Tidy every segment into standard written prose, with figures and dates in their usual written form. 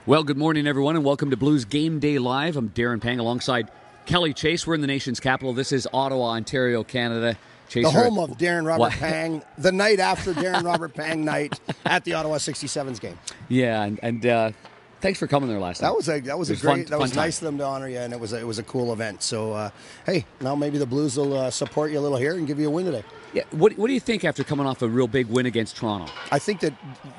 Well, good morning, everyone, and welcome to Blues Game Day Live. I'm Darren Pang alongside Kelly Chase. We're in the nation's capital. This is Ottawa, Ontario, Canada. Chaser, the home of Darren Robert Pang, the night after Darren Robert Pang night at the Ottawa 67s game. Yeah, and thanks for coming there last night. That was nice of them to honor you, and it was a cool event. So, hey, now maybe the Blues will support you a little here and give you a win today. Yeah, what do you think after coming off a real big win against Toronto? I think that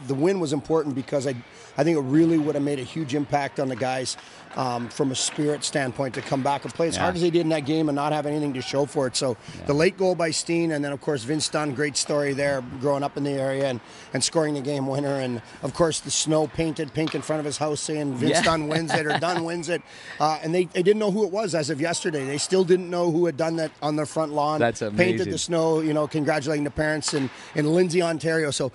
the win was important because I think it really would have made a huge impact on the guys from a spirit standpoint to come back and play as hard as they did in that game and not have anything to show for it. So the late goal by Steen, and then, of course, Vince Dunn, great story there, growing up in the area and scoring the game winner. And, of course, the snow painted pink in front of his house saying Vince Dunn wins it or Dunn wins it. And they didn't know who it was as of yesterday. They still didn't know who had done that on their front lawn. That's amazing. Painted the snow, congratulating the parents in Lindsay, Ontario. So,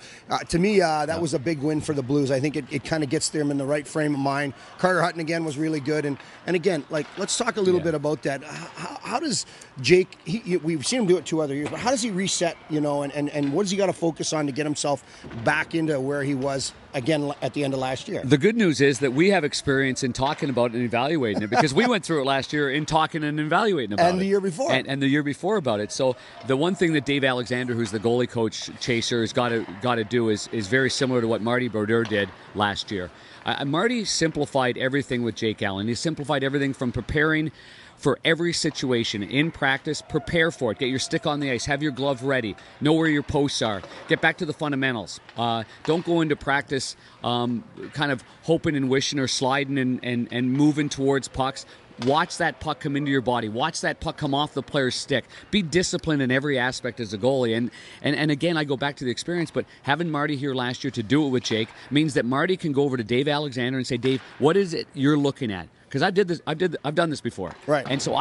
to me, that was a big win for the Blues. I think it kind of gets them in the right frame of mind. Carter Hutton, again, was really good. And again, let's talk a little bit about that. How does Jake, we've seen him do it 2 other years, but how does he reset, and what does he got to focus on to get himself back into where he was, again, at the end of last year? The good news is that we have experience in talking about and evaluating it because we went through it last year in talking and evaluating about it. And the year before. And the year before about it. So the one thing that Dave Alexander, who's the goalie coach, Chaser, has got to do is very similar to what Marty Brodeur did last year. Marty simplified everything with Jake Allen. He simplified everything from preparing for every situation. In practice, prepare for it. Get your stick on the ice. Have your glove ready. Know where your posts are. Get back to the fundamentals. Don't go into practice kind of hoping and wishing or sliding and moving towards pucks. Watch that puck come into your body. Watch that puck come off the player's stick. Be disciplined in every aspect as a goalie. And again, I go back to the experience, but having Marty here last year to do it with Jake means that Marty can go over to Dave Alexander and say, Dave, what is it you're looking at? Because I've done this before. Right. And so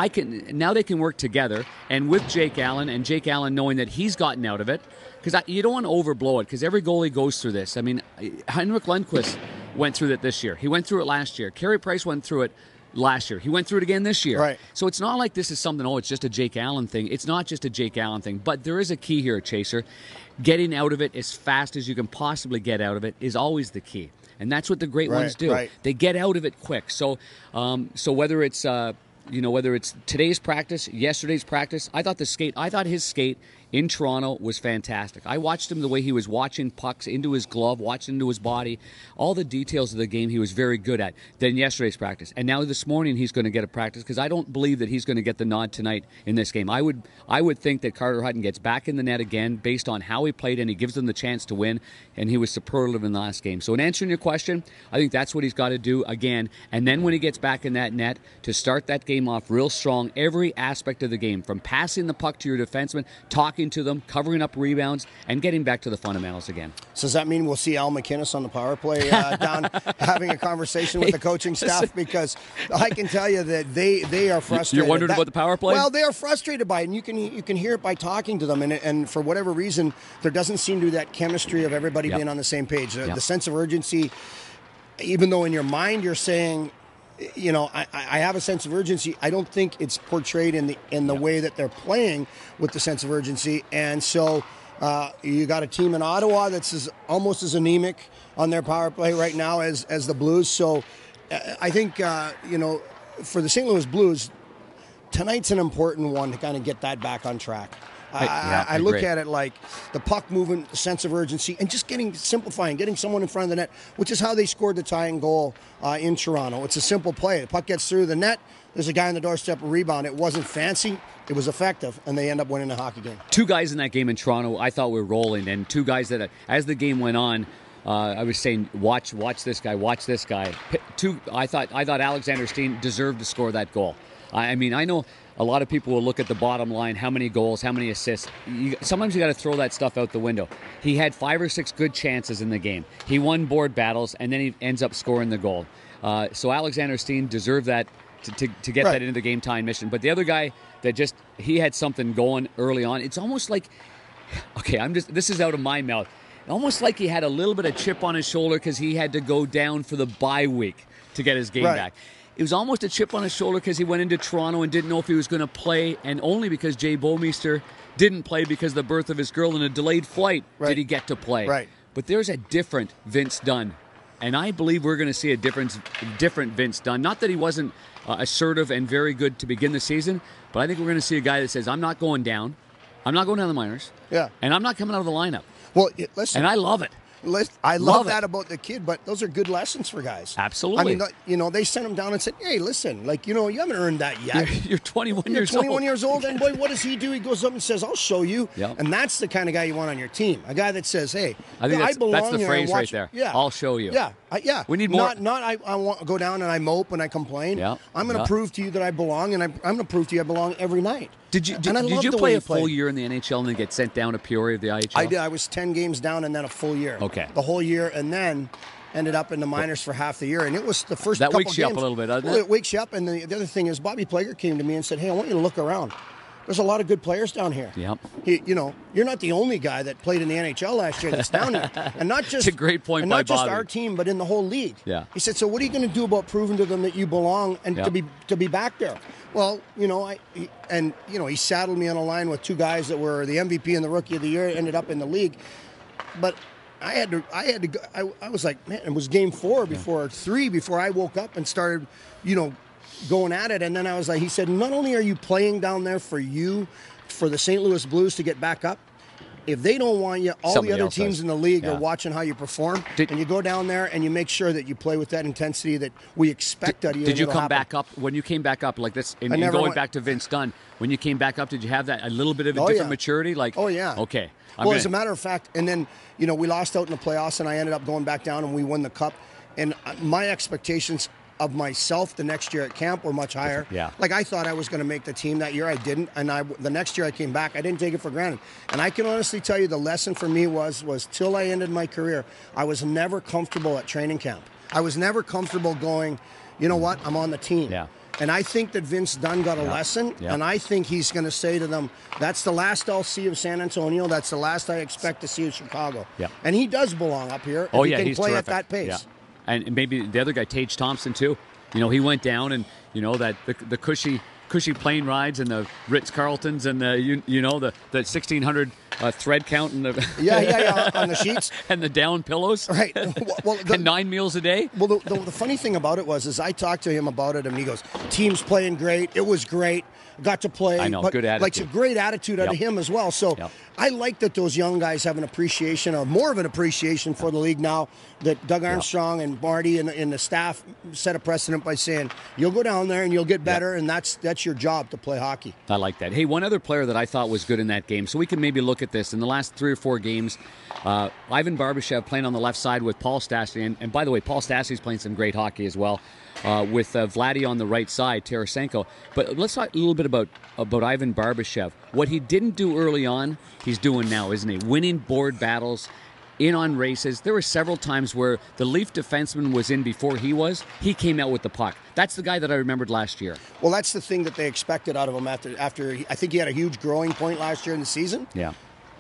now they can work together, and with Jake Allen, and Jake Allen knowing that he's gotten out of it, because you don't want to overblow it, because every goalie goes through this. I mean, Henrik Lundqvist went through it this year. He went through it last year. Carey Price went through it last year. He went through it again this year. Right. So it's not like this is something, it's just a Jake Allen thing. It's not just a Jake Allen thing. But there is a key here, Chaser. Getting out of it as fast as you can possibly get out of it is always the key. And that's what the great ones do. Right. They get out of it quick. So whether it's whether it's today's practice, yesterday's practice, I thought his skate in Toronto was fantastic. I watched him the way he was watching pucks into his glove, watching into his body, all the details of the game he was very good at. Then yesterday's practice. And now this morning he's going to get a practice because I don't believe that he's going to get the nod tonight in this game. I would think that Carter Hutton gets back in the net again based on how he played and he gives them the chance to win, and he was superlative in the last game. So in answering your question, I think that's what he's got to do again. And then when he gets back in that net, to start that game off real strong, every aspect of the game, from passing the puck to your defenseman, talking to them, covering up rebounds, and getting back to the fundamentals again. So does that mean we'll see Al McInnes on the power play down having a conversation with the coaching staff? Because I can tell you that they are frustrated. You're wondering about the power play? Well, they are frustrated by it, and you can hear it by talking to them. And for whatever reason, there doesn't seem to be that chemistry of everybody being on the same page. The sense of urgency, even though in your mind you're saying, I have a sense of urgency. I don't think it's portrayed in the way that they're playing with the sense of urgency. And so you got a team in Ottawa that's almost as anemic on their power play right now as the Blues. So I think, for the St. Louis Blues, tonight's an important one to kind of get that back on track. I look at it like the puck movement, the sense of urgency, and just simplifying, getting someone in front of the net, which is how they scored the tying goal in Toronto. It's a simple play. The puck gets through the net. There's a guy on the doorstep, a rebound. It wasn't fancy. It was effective, and they end up winning the hockey game. 2 guys in that game in Toronto I thought were rolling, and 2 guys that, as the game went on, I was saying, watch this guy, watch this guy. I thought Alexander Steen deserved to score that goal. I mean, I know a lot of people will look at the bottom line, how many goals, how many assists. Sometimes you got to throw that stuff out the window. He had 5 or 6 good chances in the game. He won board battles, and then he ends up scoring the goal. So Alexander Steen deserved that to get that into the game time mission. But the other guy that he had something going early on. It's almost like, this is out of my mouth. Almost like he had a little bit of chip on his shoulder because he had to go down for the bye week to get his game back. It was almost a chip on his shoulder because he went into Toronto and didn't know if he was going to play, and only because Jay Bouwmeester didn't play because of the birth of his girl in a delayed flight did he get to play. Right. But there's a different Vince Dunn And I believe we're going to see a different Vince Dunn. Not that he wasn't assertive and very good to begin the season, but I think we're going to see a guy that says, I'm not going down. I'm not going down the minors. Yeah. And I'm not coming out of the lineup. Well, listen. And I love it. I love that about the kid, but those are good lessons for guys. Absolutely. I mean, they sent him down and said, hey, listen, you haven't earned that yet. You're 21 You're years old. 21 years old, and boy, what does he do? He goes up and says, I'll show you. Yep. And that's the kind of guy you want on your team. A guy that says, hey, I think I belong that's the here phrase and watch, right there. Yeah. I'll show you. Yeah. Yeah. We need more. Not I want to go down and I mope and I complain. Yeah. I'm going to prove to you that I belong, and I'm going to prove to you I belong every night. Did you play a full year in the NHL and then get sent down to Peoria of the IHL? I did. I was 10 games down and then a full year. Okay. The whole year, and then ended up in the minors for half the year. And it was the first that couple wakes you games. up a little bit, doesn't Well, it? it wakes you up. And the other thing is, Bobby Plager came to me and said, hey, I want you to look around. There's a lot of good players down here. Yep. You're not the only guy that played in the NHL last year that's down here. And not just it's a great point and by not just Bobby. our team, but in the whole league. Yeah. He said, so what are you going to do about proving to them that you belong and to be back there? Well, he saddled me on a line with two guys that were the MVP and the Rookie of the Year, ended up in the league. But I had to go, I was like, man, it was game 4 before 3 before I woke up and started, going at it. And then I was like, he said, not only are you playing down there for the St. Louis Blues to get back up, if they don't want you, all the other teams in the league are watching how you perform, and you go down there and you make sure that you play with that intensity that we expect out of you. Did you come back up when you came back up like this? And going back to Vince Dunn, when you came back up, did you have that a little bit of a different maturity? Oh yeah. Okay. As a matter of fact, and then we lost out in the playoffs, and I ended up going back down, and we won the cup. And my expectations of myself the next year at camp were much higher. Yeah. Like I thought I was going to make the team that year. I didn't. And the next year I came back, I didn't take it for granted. And I can honestly tell you the lesson for me was till I ended my career, I was never comfortable at training camp. I was never comfortable going, you know what, I'm on the team. Yeah. And I think that Vince Dunn got a lesson, and I think he's going to say to them, that's the last I'll see of San Antonio. That's the last I expect to see of Chicago. Yeah. And he does belong up here. Oh, if he can he's play terrific. at that pace. Yeah. And maybe the other guy, Tage Thompson, too. He went down, and that the cushy plane rides and the Ritz-Carltons and the 1,600 thread count and the yeah on the sheets and the down pillows, right? And 9 meals a day. Well, the funny thing about it was I talked to him about it, and he goes, "Team's playing great. It was great. Got to play. I know, but, good attitude. Like a great attitude out of him as well. So I like that those young guys have an appreciation, or more of an appreciation for the league now. That Doug Armstrong and Marty and the staff set a precedent by saying you'll go down there and you'll get better, and that's your job to play hockey. I like that. Hey, one other player that I thought was good in that game, so we can maybe look at this in the last 3 or 4 games. Ivan Barbashev playing on the left side with Paul Stastny, and by the way, Paul Stastny's playing some great hockey as well. With Vladdy on the right side, Tarasenko. But let's talk a little bit about Ivan Barbashev. What he didn't do early on, he's doing now, isn't he? Winning board battles, in on races. There were several times where the Leaf defenseman was in before he was. He came out with the puck. That's the guy that I remembered last year. Well, that's the thing that they expected out of him after I think he had a huge growing point last year in the season. Yeah.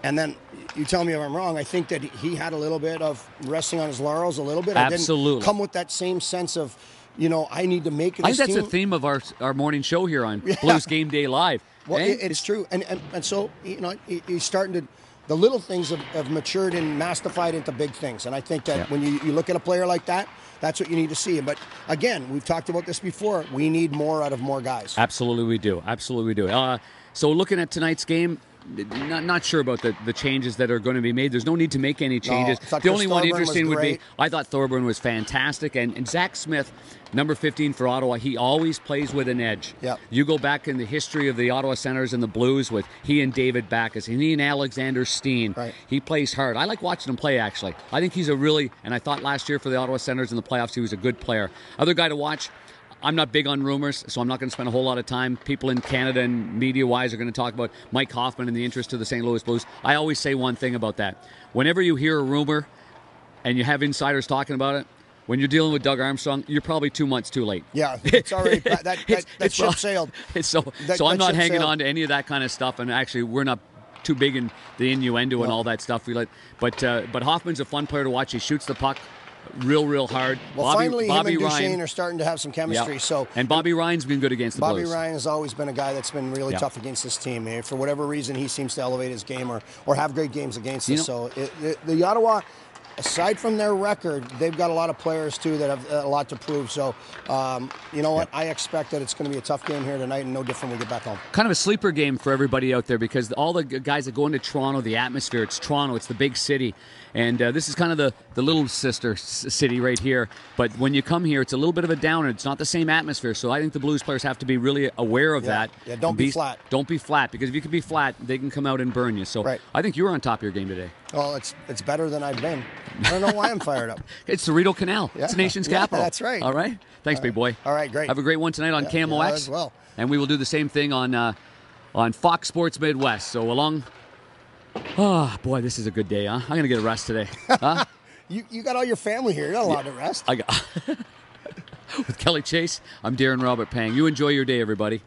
And then you tell me if I'm wrong. I think that he had a little bit of resting on his laurels a little bit. Absolutely. I didn't come with that same sense of, I need to make this I think that's team. the theme of our morning show here on Blues Game Day Live. Well, it's true. And so, he's starting to, the little things have matured and mastified into big things. And I think that when you look at a player like that, that's what you need to see. But again, we've talked about this before. We need more out of more guys. Absolutely we do. Absolutely we do. So looking at tonight's game, not sure about the changes that are going to be made. There's no need to make any changes. The only one interesting would be, I thought Thorburn was fantastic. And Zach Smith, number 15 for Ottawa, he always plays with an edge. Yep. You go back in the history of the Ottawa Senators and the Blues with he and David Backes and he and Alexander Steen. Right. He plays hard. I like watching him play, actually. I think he's and I thought last year for the Ottawa Senators in the playoffs, he was a good player. Other guy to watch, I'm not big on rumors, so I'm not going to spend a whole lot of time. People in Canada and media-wise are going to talk about Mike Hoffman and the interest of the St. Louis Blues. I always say one thing about that. Whenever you hear a rumor and you have insiders talking about it, when you're dealing with Doug Armstrong, you're probably 2 months too late. Yeah, it's already that ship sailed. So I'm not hanging on to any of that kind of stuff, and actually we're not too big in the innuendo and all that stuff. But Hoffman's a fun player to watch. He shoots the puck real hard. Well, finally, Bobby him and Duchesne are starting to have some chemistry. Yep. So, and Bobby Ryan's been good against the Blues. Bobby Ryan has always been a guy that's been really tough against this team. For whatever reason, he seems to elevate his game or have great games against us. So the Ottawa, aside from their record, they've got a lot of players too that have a lot to prove. So, you know what? I expect that it's going to be a tough game here tonight, and no different when we get back home. Kind of a sleeper game for everybody out there because all the guys that go into Toronto, the atmosphere, it's Toronto, it's the big city. And this is kind of the little sister city right here. But when you come here, it's a little bit of a downer. It's not the same atmosphere. So I think the Blues players have to be really aware of that. Yeah, don't be flat. Don't be flat, because if you can be flat, they can come out and burn you. So I think you were on top of your game today. Well, it's better than I've been. I don't know why I'm fired up. It's the Rideau Canal. Yeah. It's the nation's capital. That's right. All right. Thanks, big boy. All right, great. Have a great one tonight on KMOX. As well. And we will do the same thing on Fox Sports Midwest. So along. Oh, boy, this is a good day, huh? I'm going to get a rest today. Huh? You got all your family here. You're not allowed to rest. I got with Kelly Chase, I'm Darren Robert Pang. You enjoy your day, everybody.